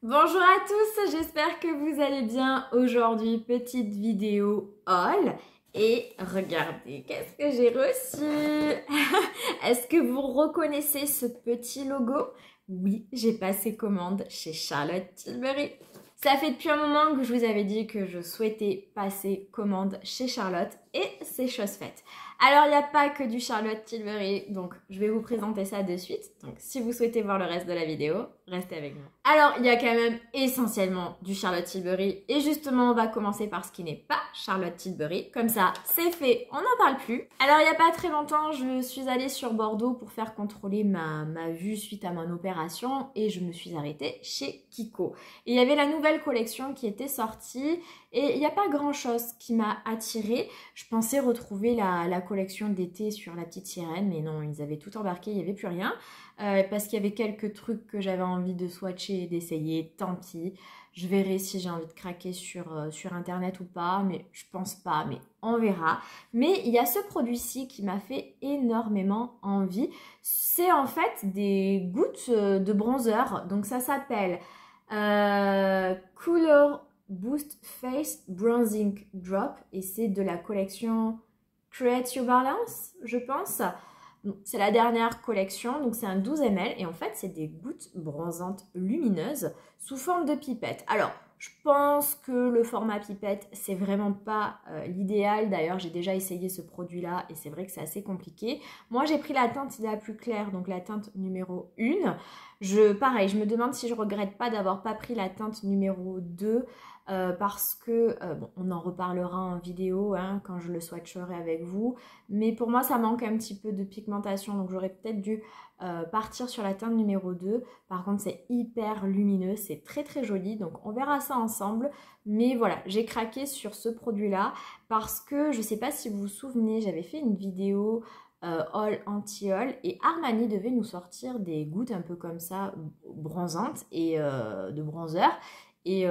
Bonjour à tous, j'espère que vous allez bien. Aujourd'hui, petite vidéo haul. Et regardez, qu'est-ce que j'ai reçu? Est-ce que vous reconnaissez ce petit logo? Oui, j'ai passé commande chez Charlotte Tilbury. Ça fait depuis un moment que je vous avais dit que je souhaitais passer commande chez Charlotte et c'est chose faite. Alors, il n'y a pas que du Charlotte Tilbury, donc je vais vous présenter ça de suite. Donc, si vous souhaitez voir le reste de la vidéo, restez avec nous. Alors, il y a quand même essentiellement du Charlotte Tilbury. Et justement, on va commencer par ce qui n'est pas Charlotte Tilbury. Comme ça, c'est fait, on n'en parle plus. Alors, il n'y a pas très longtemps, je suis allée sur Bordeaux pour faire contrôler ma vue suite à mon opération. Et je me suis arrêtée chez Kiko. Et il y avait la nouvelle collection qui était sortie. Et il n'y a pas grand-chose qui m'a attirée. Je pensais retrouver la collection d'été sur la petite sirène. Mais non, ils avaient tout embarqué, il n'y avait plus rien. Parce qu'il y avait quelques trucs que j'avais envie de swatcher et d'essayer, tant pis. Je verrai si j'ai envie de craquer sur internet ou pas, mais je pense pas, mais on verra. Mais il y a ce produit-ci qui m'a fait énormément envie. C'est en fait des gouttes de bronzer, donc ça s'appelle Color Boost Face Bronzing Drop et c'est de la collection Create Your Balance, je pense. C'est la dernière collection, donc c'est un 12 ml et en fait c'est des gouttes bronzantes lumineuses sous forme de pipette. Alors je pense que le format pipette c'est vraiment pas l'idéal, d'ailleurs j'ai déjà essayé ce produit là et c'est vrai que c'est assez compliqué. Moi j'ai pris la teinte la plus claire, donc la teinte numéro 1. Pareil, je me demande si je regrette pas d'avoir pas pris la teinte numéro 2 parce que, bon, on en reparlera en vidéo hein, quand je le swatcherai avec vous, mais pour moi ça manque un petit peu de pigmentation, donc j'aurais peut-être dû partir sur la teinte numéro 2. Par contre c'est hyper lumineux, c'est très très joli, donc on verra ça ensemble, mais voilà, j'ai craqué sur ce produit là parce que je sais pas si vous vous souvenez, j'avais fait une vidéo haul anti-haul et Armani devait nous sortir des gouttes un peu comme ça bronzantes et de bronzer et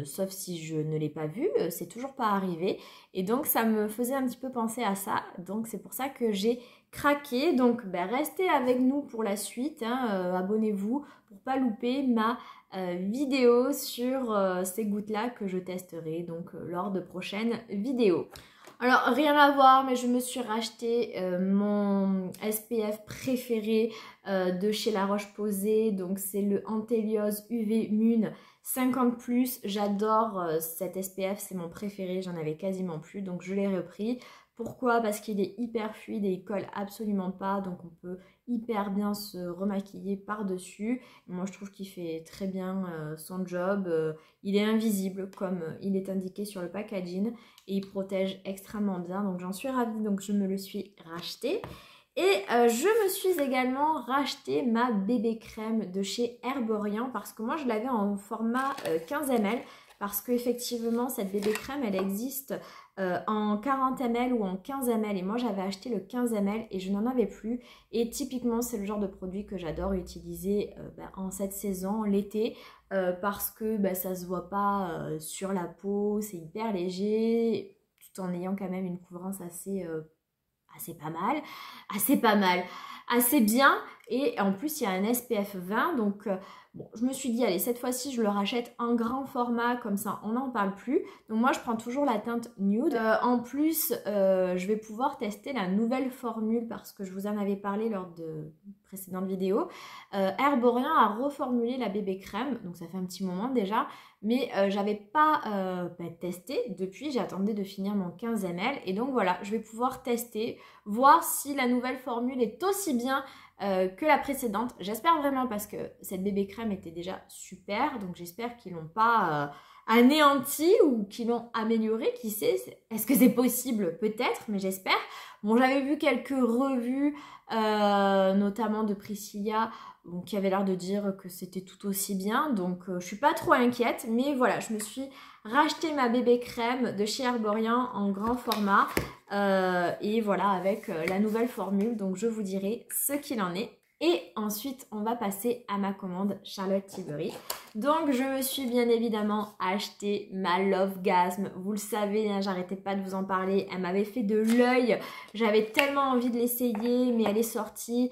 sauf si je ne l'ai pas vu, c'est toujours pas arrivé et donc ça me faisait un petit peu penser à ça, donc c'est pour ça que j'ai craqué. Donc restez avec nous pour la suite, hein, abonnez-vous pour pas louper ma vidéo sur ces gouttes là que je testerai donc lors de prochaines vidéos. Alors, rien à voir, mais je me suis racheté mon SPF préféré de chez La Roche-Posay. Donc, c'est le Antelios UV Mun 50+. J'adore cet SPF, c'est mon préféré. J'en avais quasiment plus, donc je l'ai repris. Pourquoi? Parce qu'il est hyper fluide et il colle absolument pas. Donc, on peut hyper bien se remaquiller par-dessus. Moi, je trouve qu'il fait très bien son job. Il est invisible, comme il est indiqué sur le packaging. Et il protège extrêmement bien, donc j'en suis ravie, donc je me le suis racheté. Et je me suis également racheté ma bébé crème de chez Herborian parce que moi je l'avais en format 15 ml parce qu'effectivement cette bébé crème elle existe en 40 ml ou en 15 ml et moi j'avais acheté le 15 ml et je n'en avais plus et typiquement c'est le genre de produit que j'adore utiliser en cette saison, l'été, parce que ça se voit pas sur la peau, c'est hyper léger tout en ayant quand même une couvrance assez pas mal, assez bien et en plus il y a un SPF 20 donc bon je me suis dit allez cette fois-ci je le rachète en grand format comme ça on n'en parle plus, donc moi je prends toujours la teinte nude. En plus je vais pouvoir tester la nouvelle formule parce que je vous en avais parlé lors de précédentes vidéos. Herborian a reformulé la bébé crème, donc ça fait un petit moment déjà, mais j'avais pas testé depuis, j'attendais de finir mon 15 ml et donc voilà je vais pouvoir tester, voir si la nouvelle formule est aussi bien que la précédente. J'espère vraiment parce que cette bébé crème était déjà super, donc j'espère qu'ils l'ont pas anéanti ou qu'ils l'ont amélioré, qui sait, est-ce que c'est possible? Peut-être, mais j'espère. Bon, j'avais vu quelques revues, notamment de Priscilla, qui avait l'air de dire que c'était tout aussi bien, donc je suis pas trop inquiète, mais voilà, je me suis racheté ma bébé crème de chez Herborian en grand format, et voilà, avec la nouvelle formule, donc je vous dirai ce qu'il en est. Et ensuite, on va passer à ma commande Charlotte Tilbury. Donc je me suis bien évidemment acheté ma Love Gasm. Vous le savez, hein, j'arrêtais pas de vous en parler. Elle m'avait fait de l'œil. J'avais tellement envie de l'essayer, mais elle est sortie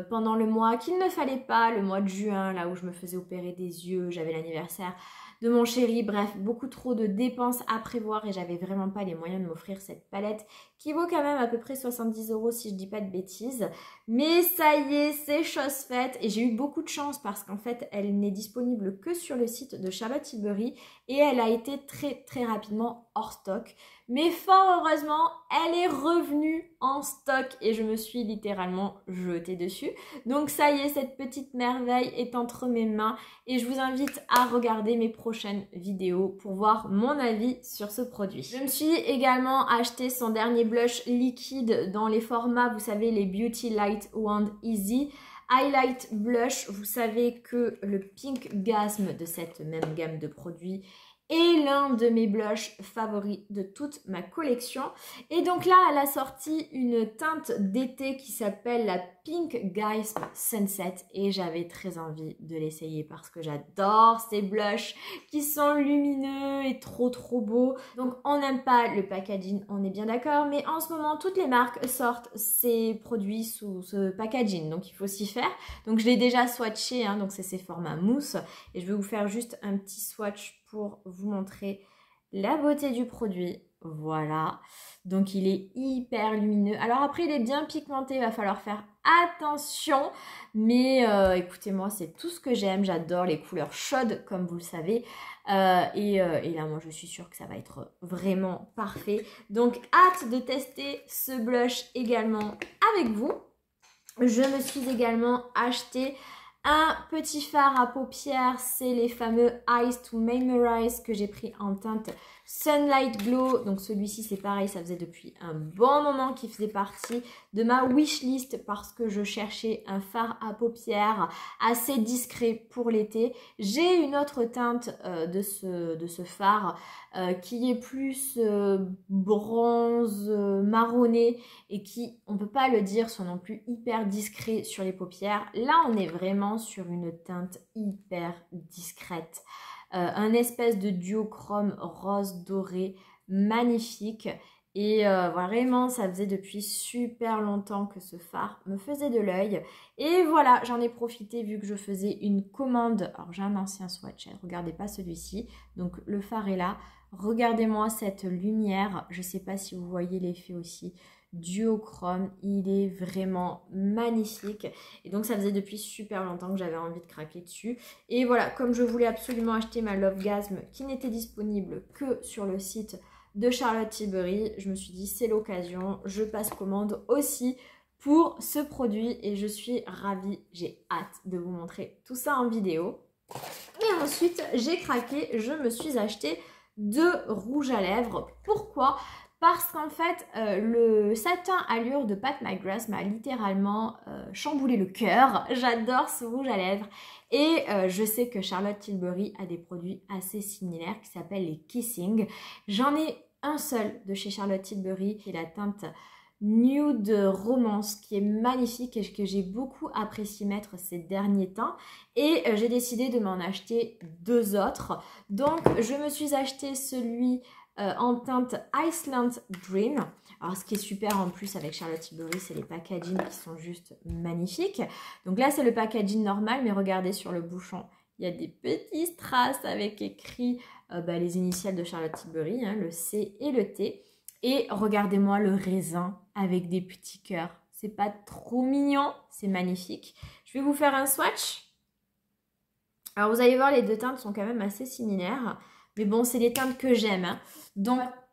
pendant le mois qu'il ne fallait pas, le mois de juin, là où je me faisais opérer des yeux, j'avais l'anniversaire de mon chéri. Bref, beaucoup trop de dépenses à prévoir et j'avais vraiment pas les moyens de m'offrir cette palette qui vaut quand même à peu près 70 € si je dis pas de bêtises. Mais ça y est, c'est chose faite et j'ai eu beaucoup de chance parce qu'en fait, elle n'est disponible que sur le site de Charlotte Tilbury et elle a été très rapidement hors stock. Mais fort heureusement, elle est revenue en stock et je me suis littéralement jetée dessus. Donc ça y est, cette petite merveille est entre mes mains et je vous invite à regarder mes prochaines vidéos pour voir mon avis sur ce produit. Je me suis également acheté son dernier blush liquide dans les formats, vous savez, les Beauty Light Wand Easy. Highlight Blush, vous savez que le Pink Gasm de cette même gamme de produits est l'un de mes blushs favoris de toute ma collection. Et donc là, elle a sorti une teinte d'été qui s'appelle la Pink Gasm Sunset et j'avais très envie de l'essayer parce que j'adore ces blushs qui sont lumineux et trop beaux. Donc on n'aime pas le packaging, on est bien d'accord, mais en ce moment toutes les marques sortent ces produits sous ce packaging, donc il faut s'y faire. Donc je l'ai déjà swatché, hein, donc c'est ces formats mousse et je vais vous faire juste un petit swatch pour vous montrer la beauté du produit. Voilà, donc il est hyper lumineux. Alors après, il est bien pigmenté, il va falloir faire attention. Mais écoutez-moi, c'est tout ce que j'aime. J'adore les couleurs chaudes, comme vous le savez. Et là, moi, je suis sûre que ça va être vraiment parfait. Donc, hâte de tester ce blush également avec vous. Je me suis également acheté un petit fard à paupières, c'est les fameux Eyes to Memorize que j'ai pris en teinte Sunlight Glow. Donc celui-ci c'est pareil, ça faisait depuis un bon moment qu'il faisait partie de ma wishlist parce que je cherchais un fard à paupières assez discret pour l'été. J'ai une autre teinte de ce fard qui est plus bronze marronné et qui, on peut pas le dire, sont non plus hyper discrets sur les paupières. Là on est vraiment sur une teinte hyper discrète. Un espèce de duochrome rose doré magnifique et vraiment ça faisait depuis super longtemps que ce fard me faisait de l'œil et voilà, j'en ai profité vu que je faisais une commande. Alors j'ai un ancien swatch, regardez pas celui-ci, donc le fard est là. Regardez-moi cette lumière, je sais pas si vous voyez l'effet aussi, duochrome, il est vraiment magnifique et donc ça faisait depuis super longtemps que j'avais envie de craquer dessus et voilà, comme je voulais absolument acheter ma Love Gasm qui n'était disponible que sur le site de Charlotte Tilbury, je me suis dit c'est l'occasion, je passe commande aussi pour ce produit et je suis ravie, j'ai hâte de vous montrer tout ça en vidéo. Et ensuite j'ai craqué, je me suis acheté 2 rouges à lèvres. Pourquoi ? Parce qu'en fait, le satin allure de Pat McGrath m'a littéralement chamboulé le cœur. J'adore ce rouge à lèvres. Et je sais que Charlotte Tilbury a des produits assez similaires qui s'appellent les Kissing. J'en ai un seul de chez Charlotte Tilbury qui est la teinte Nude Romance qui est magnifique et que j'ai beaucoup apprécié mettre ces derniers temps. Et j'ai décidé de m'en acheter 2 autres. Donc je me suis acheté celui en teinte Iceland Dream. Alors ce qui est super en plus avec Charlotte Tilbury, c'est les packaging qui sont juste magnifiques. Donc là c'est le packaging normal, mais regardez sur le bouchon, il y a des petits strass avec écrit les initiales de Charlotte Tilbury, hein, le C et le T. Et regardez-moi le raisin avec des petits cœurs. C'est pas trop mignon, c'est magnifique. Je vais vous faire un swatch. Alors vous allez voir, les 2 teintes sont quand même assez similaires. Mais bon, c'est les teintes que j'aime. Hein.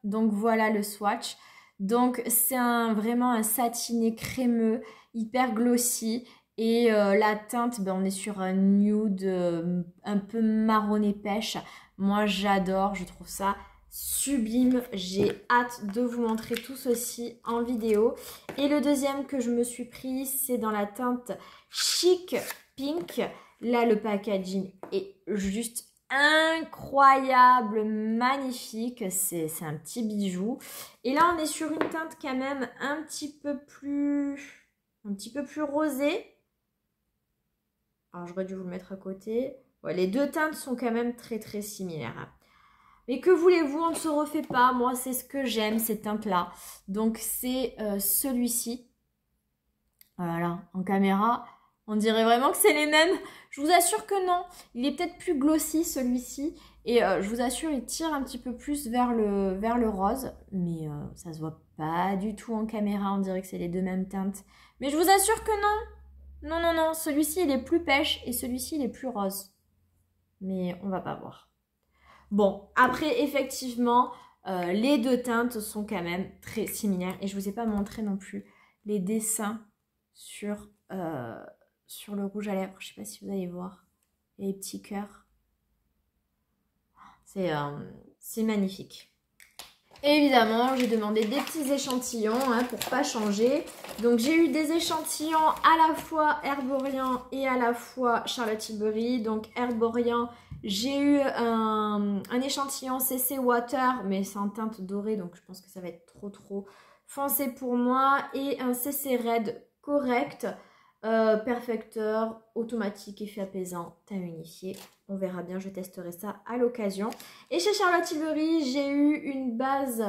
Donc voilà le swatch. Donc c'est vraiment un satiné crémeux, hyper glossy. Et la teinte, on est sur un nude un peu marronné pêche. Moi j'adore, je trouve ça sublime. J'ai hâte de vous montrer tout ceci en vidéo. Et le deuxième que je me suis pris, c'est dans la teinte Chic Pink. Là le packaging est juste incroyable, magnifique, c'est un petit bijou. Et là on est sur une teinte quand même un petit peu plus rosée. Alors j'aurais dû vous le mettre à côté. Ouais, les deux teintes sont quand même très très similaires. Mais que voulez-vous, on ne se refait pas. Moi, c'est ce que j'aime, ces teintes-là. Donc, c'est celui-ci. Voilà, en caméra, on dirait vraiment que c'est les mêmes. Je vous assure que non. Il est peut-être plus glossy, celui-ci. Et je vous assure, il tire un petit peu plus vers le rose. Mais ça se voit pas du tout en caméra. On dirait que c'est les deux mêmes teintes. Mais je vous assure que non. Non, non, non. Celui-ci, il est plus pêche et celui-ci, il est plus rose. Mais on va pas voir. Bon, après, effectivement, les deux teintes sont quand même très similaires. Et je ne vous ai pas montré non plus les dessins sur le rouge à lèvres. Je ne sais pas si vous allez voir. Les petits cœurs. C'est magnifique. Évidemment, j'ai demandé des petits échantillons pour pas changer. Donc j'ai eu des échantillons à la fois Herborian et à la fois Charlotte Tilbury. Donc Herborian, j'ai eu un échantillon CC Water, mais c'est en teinte dorée, donc je pense que ça va être trop foncé pour moi. Et un CC Red correct, perfecteur, automatique, effet apaisant, teint unifié. On verra bien, je testerai ça à l'occasion. Et chez Charlotte Tilbury, j'ai eu une base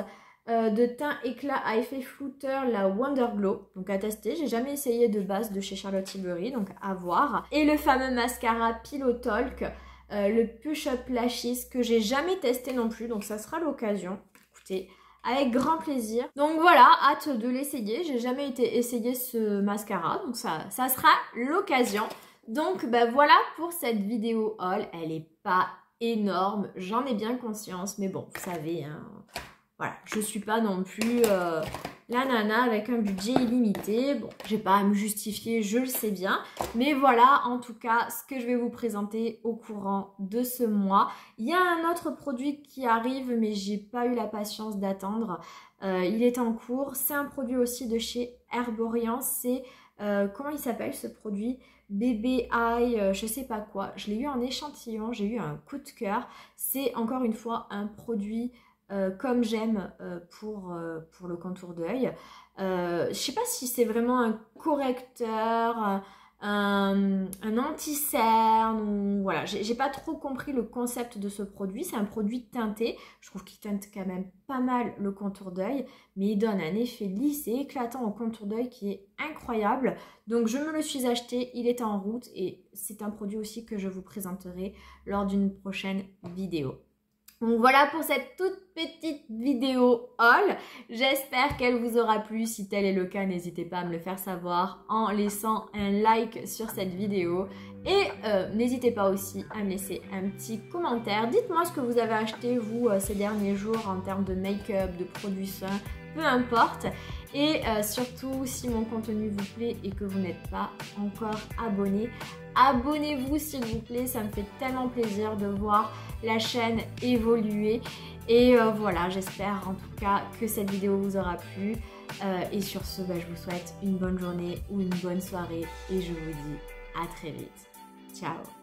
de teint éclat à effet flouteur, la Wonder Glow. Donc à tester, j'ai jamais essayé de base de chez Charlotte Tilbury, donc à voir. Et le fameux mascara Pillow Talk, le Push Up Lashes, que j'ai jamais testé non plus, donc ça sera l'occasion. Écoutez, avec grand plaisir. Donc voilà, hâte de l'essayer. J'ai jamais essayé ce mascara, donc ça sera l'occasion. Donc voilà pour cette vidéo haul. Elle n'est pas énorme, j'en ai bien conscience, mais bon, vous savez, hein, voilà, je suis pas non plus la nana avec un budget illimité. Bon, j'ai pas à me justifier, je le sais bien, mais voilà en tout cas ce que je vais vous présenter au courant de ce mois. Il y a un autre produit qui arrive, mais j'ai pas eu la patience d'attendre. Il est en cours. C'est un produit aussi de chez Herborian. C'est comment il s'appelle ce produit? Baby Eye, je sais pas quoi. Je l'ai eu en échantillon, j'ai eu un coup de cœur. C'est encore une fois un produit comme j'aime pour le contour d'œil. Je sais pas si c'est vraiment un correcteur, un anti-cerne, ou voilà, j'ai pas trop compris le concept de ce produit. C'est un produit teinté, je trouve qu'il teinte quand même pas mal le contour d'œil, mais il donne un effet lisse et éclatant au contour d'œil qui est incroyable. Donc je me le suis acheté, il est en route et c'est un produit aussi que je vous présenterai lors d'une prochaine vidéo. Donc voilà pour cette toute petite vidéo haul. J'espère qu'elle vous aura plu. Si tel est le cas, n'hésitez pas à me le faire savoir en laissant un like sur cette vidéo. Et n'hésitez pas aussi à me laisser un petit commentaire. Dites-moi ce que vous avez acheté vous ces derniers jours en termes de make-up, de produits soins, peu importe. Et surtout, si mon contenu vous plaît et que vous n'êtes pas encore abonné, abonnez-vous s'il vous plaît, ça me fait tellement plaisir de voir la chaîne évoluer. Et voilà, j'espère en tout cas que cette vidéo vous aura plu. Et sur ce, je vous souhaite une bonne journée ou une bonne soirée et je vous dis à très vite. Ciao!